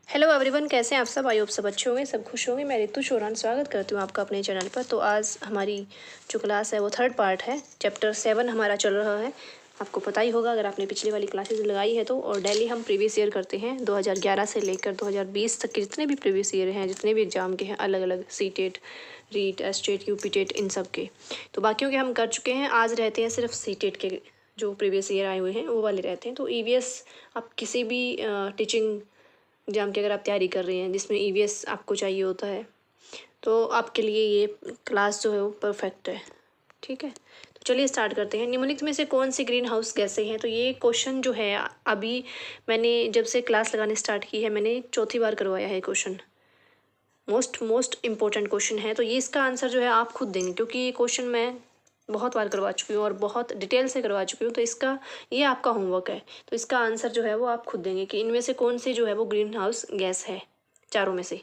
Hello everyone, कैसे हैं आप सब। आई होप सब अच्छे होंगे, सब खुश होंगे। मैं रितु शोरान स्वागत करती हूँ आपका अपने चैनल पर। तो आज हमारी जो क्लास है वो थर्ड पार्ट है, चैप्टर 7 हमारा चल रहा है। आपको पता ही होगा अगर आपने पिछली वाली क्लासेस लगाई है तो। और डेली हम प्रीवियस ईयर करते हैं 2011 से लेकर 2020 तक के जितने भी प्रीवियस ईयर हैं, जितने भी एग्जाम के हैं अलग अलग, C TET, REET, S TET, UP TET, इन सब के। तो बाकियों के हम कर चुके हैं। आज रहते हैं सिर्फ सी टेट के, जो प्रीवियस ईयर आए हुए हैं वो वाले रहते हैं। तो ईवीएस आप किसी भी टीचिंग एग्जाम की अगर आप तैयारी कर रही हैं जिसमें ईवीएस आपको चाहिए होता है तो आपके लिए ये क्लास जो है वो परफेक्ट है। ठीक है, तो चलिए स्टार्ट करते हैं। निम्नलिखित में से कौन सी ग्रीन हाउस गैसें हैं। तो ये क्वेश्चन जो है अभी मैंने जब से क्लास लगाने स्टार्ट की है मैंने चौथी बार करवाया है क्वेश्चन। मोस्ट इम्पोर्टेंट क्वेश्चन है। तो ये इसका आंसर जो है आप खुद देंगे, क्योंकि ये क्वेश्चन मैं बहुत बार करवा चुकी हूँ और बहुत डिटेल से करवा चुकी हूँ। तो इसका ये आपका होमवर्क है। तो इसका आंसर जो है वो आप खुद देंगे कि इनमें से कौन सी जो है वो ग्रीन हाउस गैस है, चारों में से,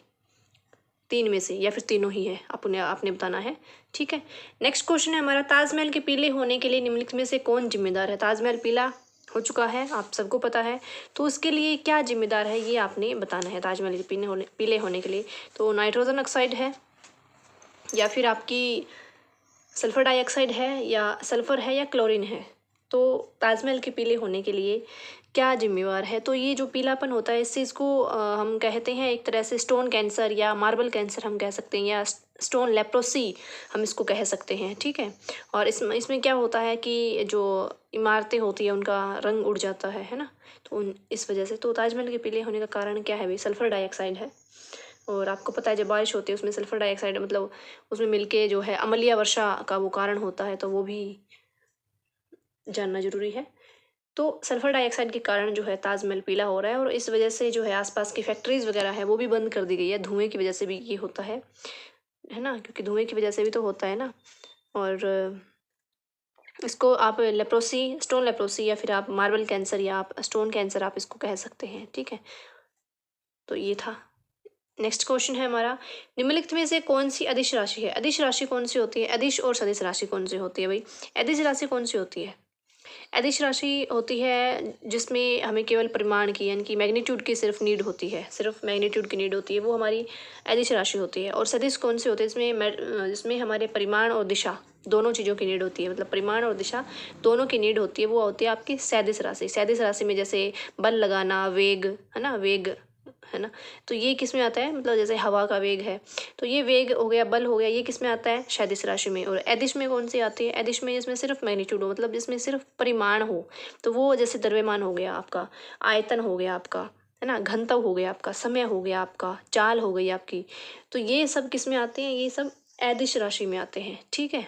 तीन में से, या फिर तीनों ही है, आपने बताना है। ठीक है, नेक्स्ट क्वेश्चन है हमारा, ताजमहल के पीले होने के लिए निम्नलिखित में से कौन जिम्मेदार है। ताजमहल पीला हो चुका है, आप सबको पता है, तो उसके लिए क्या जिम्मेदार है ये आपने बताना है। ताजमहल के पीले होने के लिए तो नाइट्रोजन ऑक्साइड है, या फिर आपकी सल्फर डाइऑक्साइड है, या सल्फर है, या क्लोरीन है। तो ताजमहल के पीले होने के लिए क्या जिम्मेवार है। तो ये जो पीलापन होता है इस चीज़ को हम कहते हैं एक तरह से स्टोन कैंसर या मार्बल कैंसर हम कह सकते हैं, या स्टोन लेप्रोसी हम इसको कह सकते हैं। ठीक है, और इसमें क्या होता है कि जो इमारतें होती है उनका रंग उड़ जाता है ना। तो इस वजह से तो ताजमहल के पीले होने का कारण क्या है भाई, सल्फर डाइऑक्साइड है। और आपको पता है जब बारिश होती है उसमें सल्फर डाइऑक्साइड मतलब उसमें मिलके जो है अम्लीय वर्षा का वो कारण होता है, तो वो भी जानना जरूरी है। तो सल्फर डाइऑक्साइड के कारण जो है ताजमहल पीला हो रहा है, और इस वजह से जो है आसपास की फैक्ट्रीज वगैरह है वो भी बंद कर दी गई है। धुएं की वजह से भी ये होता है ना, क्योंकि धुएं की वजह से भी तो होता है ना। और इसको आप लेप्रोसी, स्टोन लेप्रोसी, या फिर आप मार्बल कैंसर, या आप स्टोन कैंसर आप इसको कह सकते हैं। ठीक है, तो ये था। नेक्स्ट क्वेश्चन है हमारा, निम्नलिखित में से कौन सी अदिश राशि है। अदिश राशि कौन सी होती है, अदिश और सदिश राशि कौन सी होती है भाई। अदिश राशि कौन सी होती है, अदिश राशि होती है जिसमें हमें केवल परिमाण की यानी कि मैग्नीट्यूड की सिर्फ नीड होती है, सिर्फ मैग्नीट्यूड की नीड होती है, वो हमारी अदिश राशि होती है। और सदिश कौन सी होती है, जिसमें हमारे परिमाण और दिशा दोनों चीज़ों की नीड होती है, मतलब परिमाण और दिशा दोनों की नीड होती है, वो होती है आपकी सदिश राशि। सदिश राशि में जैसे बल लगाना, वेग है ना, वेग है ना, तो ये किस में आता है, मतलब जैसे हवा का वेग है तो ये वेग हो गया, बल हो गया, ये किस में आता है, सदिश राशि में। और अदिश में कौन सी आती है, अदिश में जिसमें सिर्फ मैग्नीट्यूड हो, मतलब जिसमें सिर्फ परिमाण हो, तो वो जैसे द्रव्यमान हो गया आपका, आयतन हो गया आपका, है ना, घनत्व हो गया आपका, समय हो गया आपका, चाल हो गई आपकी। तो ये सब किस में आते हैं, ये सब अदिश राशि में आते हैं। ठीक है,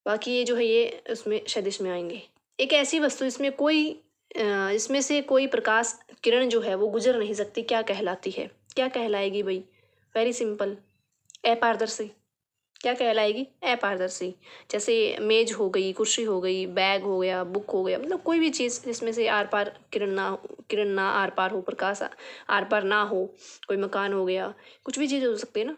बाकी ये जो है ये उसमें सदिश में आएंगे। एक ऐसी वस्तु इसमें से कोई प्रकाश किरण जो है वो गुजर नहीं सकती, क्या कहलाती है, क्या कहलाएगी भाई। वेरी सिंपल, अपारदर्शी। क्या कहलाएगी, अपारदर्शी। जैसे मेज हो गई, कुर्सी हो गई, बैग हो गया, बुक हो गया, मतलब कोई भी चीज़ जिसमें से आर पार किरण ना आर पार हो, प्रकाश आर पार ना हो, कोई मकान हो गया, कुछ भी चीज़ हो सकती है ना,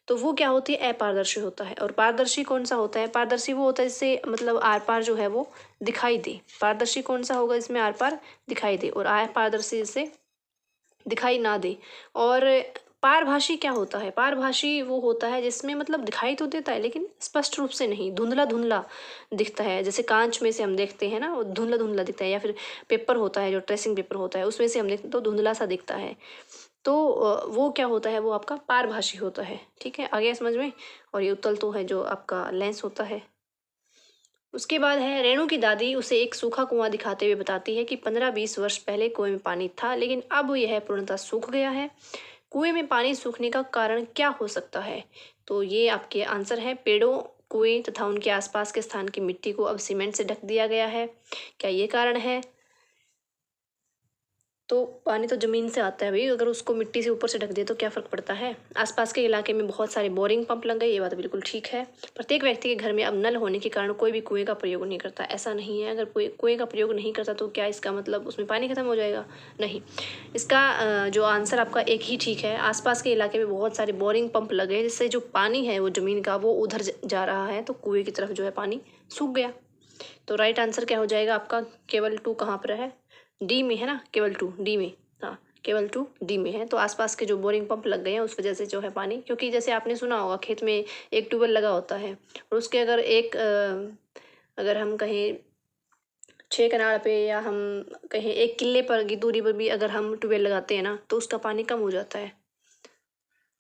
तो वो क्या होती है, अपारदर्शी होता है। और पारदर्शी कौन सा होता है, पारदर्शी वो होता है जिससे मतलब आर पार जो है वो दिखाई दे। पारदर्शी कौन सा होगा, इसमें आर पार दिखाई दे, और अपारदर्शी जिससे दिखाई ना दे। और पारभासी क्या होता है, पारभासी वो होता है जिसमें मतलब दिखाई तो देता है लेकिन स्पष्ट रूप से नहीं, धुंधला धुंधला दिखता है। जैसे कांच में से हम देखते हैं ना, वो धुंधला धुंधला दिखता है, या फिर पेपर होता है जो ट्रेसिंग पेपर होता है उसमें से हम देखते हैं तो धुंधला सा दिखता है। तो वो क्या होता है, वो आपका पारभासी होता है। ठीक है, आ गया समझ में। और ये उत्तल तो है जो आपका लेंस होता है। उसके बाद है, रेणु की दादी उसे एक सूखा कुआं दिखाते हुए बताती है कि 15-20 वर्ष पहले कुएं में पानी था लेकिन अब यह पूर्णतः सूख गया है। कुएं में पानी सूखने का कारण क्या हो सकता है। तो ये आपके आंसर है, पेड़ों, कुएं तथा उनके आसपास के स्थान की मिट्टी को अब सीमेंट से ढक दिया गया है, क्या ये कारण है। तो पानी तो ज़मीन से आता है भाई, अगर उसको मिट्टी से ऊपर से ढक दे तो क्या फ़र्क पड़ता है। आसपास के इलाके में बहुत सारे बोरिंग पंप लग गए, ये बात बिल्कुल ठीक है। प्रत्येक व्यक्ति के घर में अब नल होने के कारण कोई भी कुएं का प्रयोग नहीं करता, ऐसा नहीं है। अगर कोई कुएं का प्रयोग नहीं करता तो क्या इसका मतलब उसमें पानी खत्म हो जाएगा, नहीं। इसका जो आंसर आपका एक ही ठीक है। आसपास के इलाके में बहुत सारे बोरिंग पंप लगे हैं जिससे जो पानी है वो ज़मीन का वो उधर जा रहा है, तो कुएँ की तरफ जो है पानी सूख गया। तो राइट आंसर क्या हो जाएगा आपका, केवल 2 कहाँ पर है, डी में है ना, केवल 2 डी में। हाँ, केवल 2 डी में है। तो आसपास के जो बोरिंग पंप लग गए हैं उस वजह से जो है पानी, क्योंकि जैसे आपने सुना होगा खेत में एक ट्यूबवेल लगा होता है और उसके अगर हम कहें 6 कनाल पे या हम कहें 1 किले पर की दूरी पर भी अगर हम ट्यूबवेल लगाते हैं ना तो उसका पानी कम हो जाता है।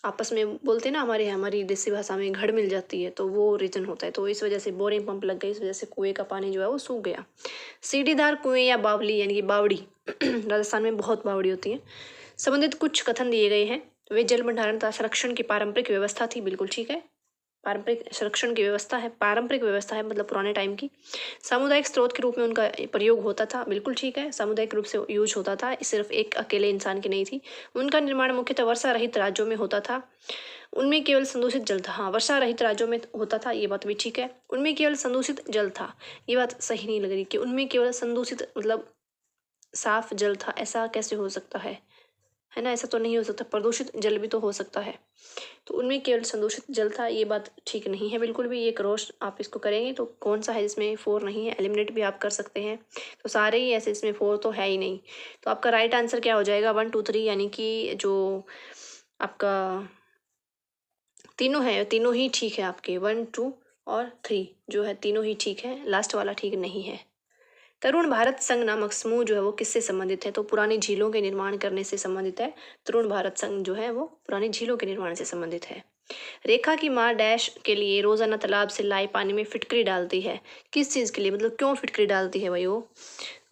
आपस में बोलते हैं ना, हमारी देसी भाषा में घड़ मिल जाती है, तो वो रीज़न होता है। तो इस वजह से बोरिंग पंप लग गई, इस वजह से कुएं का पानी जो है वो सूख गया। सीढ़ीदार कुएं या बावली यानी कि बावड़ी राजस्थान में बहुत बावड़ी होती है। संबंधित कुछ कथन दिए गए हैं। वे जल भंडारण तथा संरक्षण की पारंपरिक व्यवस्था थी, बिल्कुल ठीक है। पारंपरिक संरक्षण की व्यवस्था है, पारंपरिक व्यवस्था है मतलब पुराने टाइम की। सामुदायिक स्रोत के रूप में उनका प्रयोग होता था, बिल्कुल ठीक है। सामुदायिक रूप से यूज होता था, सिर्फ एक अकेले इंसान की नहीं थी। उनका निर्माण मुख्यतः वर्षा रहित राज्यों में होता था। उनमें केवल संदूषित जल था। हाँ, वर्षा रहित राज्यों में होता था, ये बात भी ठीक है। उनमें केवल संदूषित जल था, ये बात सही नहीं लग रही कि उनमें केवल संदूषित मतलब साफ जल था, ऐसा कैसे हो सकता है ना? ऐसा तो नहीं हो सकता, प्रदूषित जल भी तो हो सकता है। तो उनमें केवल संदूषित जल था, ये बात ठीक नहीं है बिल्कुल भी। ये क्रॉस आप इसको करेंगे तो कौन सा है जिसमें 4 नहीं है, एलिमिनेट भी आप कर सकते हैं। तो सारे ही ऐसे, इसमें 4 तो है ही नहीं। तो आपका राइट आंसर क्या हो जाएगा? 1 2 3, यानी कि जो आपका तीनों है, तीनों ही ठीक है आपके। 1 2 और 3 जो है तीनों ही ठीक है, लास्ट वाला ठीक नहीं है। तरुण भारत संघ नामक समूह जो है वो किससे संबंधित है? तो पुरानी झीलों के निर्माण करने से संबंधित है। तरुण भारत संघ जो है वो पुरानी झीलों के निर्माण से संबंधित है। रेखा की माँ डैश के लिए रोजाना तालाब से लाए पानी में फिटकरी डालती है, किस चीज़ के लिए? मतलब क्यों फिटकरी डालती है भाई वो?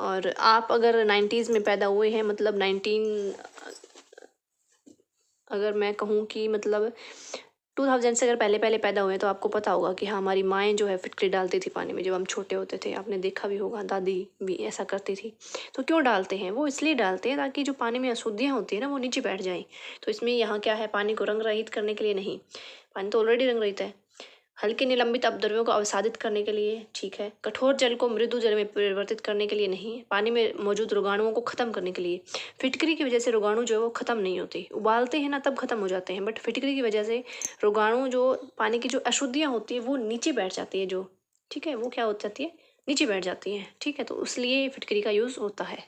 और आप अगर 90s में पैदा हुए हैं, मतलब 19, अगर मैं कहूँ कि मतलब 2000 से अगर पहले पहले पैदा हुए हैं तो आपको पता होगा कि हाँ, हमारी माएँ जो है फिटकरी डालती थी पानी में जब हम छोटे होते थे। आपने देखा भी होगा, दादी भी ऐसा करती थी। तो क्यों डालते हैं? वो इसलिए डालते हैं ताकि जो पानी में अशुद्धियाँ होती है ना वो नीचे बैठ जाएं। तो इसमें यहाँ क्या है, पानी को रंग रहित करने के लिए नहीं, पानी तो ऑलरेडी रंग रहित है। हल्के निलंबित अपद्रव्यों को अवसादित करने के लिए, ठीक है। कठोर जल को मृदु जल में परिवर्तित करने के लिए नहीं, पानी में मौजूद रोगाणुओं को खत्म करने के लिए। फिटकरी की वजह से रोगाणु जो है वो खत्म नहीं होते, उबालते हैं ना तब खत्म हो जाते हैं, बट फिटकरी की वजह से रोगाणु जो पानी की जो अशुद्धियाँ होती है वो नीचे बैठ जाती है, जो ठीक है वो क्या हो जाती है, नीचे बैठ जाती है, ठीक है। तो इसलिए फिटकरी का यूज़ होता है।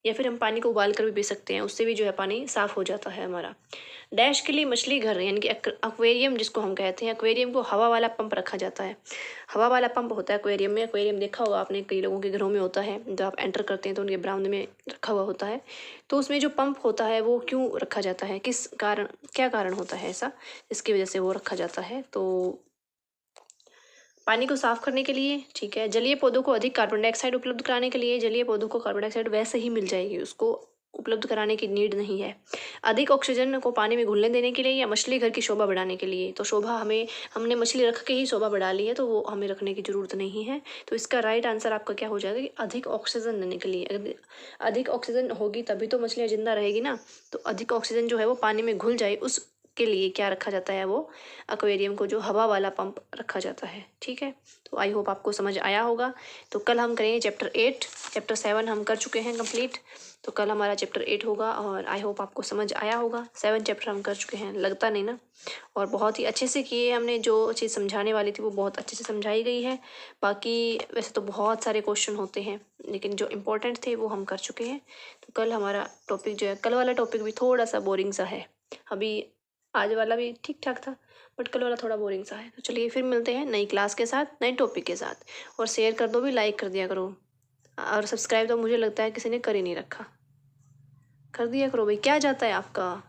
या फिर हम पानी को उबाल कर भी पी सकते हैं, उससे भी जो है पानी साफ हो जाता है हमारा। डैश के लिए मछली घर यानी कि एक्वेरियम जिसको हम कहते हैं, एक्वेरियम को हवा वाला पंप रखा जाता है। हवा वाला पंप होता है एक्वेरियम में। एक्वेरियम देखा होगा आपने, कई लोगों के घरों में होता है, जब आप एंटर करते हैं तो उनके बरामदे में रखा हुआ होता है। तो उसमें जो पंप होता है वो क्यों रखा जाता है, किस कारण, क्या कारण होता है ऐसा इसकी वजह से वो रखा जाता है? तो पानी को साफ करने के लिए, ठीक है। जलीय पौधों को अधिक कार्बन डाइऑक्साइड उपलब्ध कराने के लिए, जलीय पौधों को कार्बन डाइऑक्साइड वैसे ही मिल जाएगी, उसको उपलब्ध कराने की नीड नहीं है। अधिक ऑक्सीजन को पानी में घुलने देने के लिए या मछली घर की शोभा बढ़ाने के लिए। तो शोभा हमने मछली रख के ही शोभा बढ़ा ली है, तो वो हमें रखने की जरूरत नहीं है। तो इसका राइट आंसर आपका क्या हो जाएगा कि अधिक ऑक्सीजन देने के लिए। अगर अधिक ऑक्सीजन होगी तभी तो मछलियाँ जिंदा रहेगी ना। तो अधिक ऑक्सीजन जो है वो पानी में घुल जाए उस के लिए क्या रखा जाता है, वो एक्वेरियम को जो हवा वाला पंप रखा जाता है, ठीक है। तो आई होप आपको समझ आया होगा। तो कल हम करेंगे चैप्टर 8, चैप्टर 7 हम कर चुके हैं कंप्लीट। तो कल हमारा चैप्टर 8 होगा और आई होप आपको समझ आया होगा। 7 चैप्टर हम कर चुके हैं, लगता नहीं ना, और बहुत ही अच्छे से किए हमने। जो चीज़ समझाने वाली थी वो बहुत अच्छे से समझाई गई है। बाकी वैसे तो बहुत सारे क्वेश्चन होते हैं, लेकिन जो इम्पोर्टेंट थे वो हम कर चुके हैं। तो कल हमारा टॉपिक जो है, कल वाला टॉपिक भी थोड़ा सा बोरिंग सा है। अभी आज वाला भी ठीक ठाक था, बट कल वाला थोड़ा बोरिंग सा है। तो चलिए फिर मिलते हैं नई क्लास के साथ, नए टॉपिक के साथ। और शेयर कर दो भी, लाइक कर दिया करो, और सब्सक्राइब तो मुझे लगता है किसी ने कर ही नहीं रखा। कर दिया करो भाई, क्या जाता है आपका।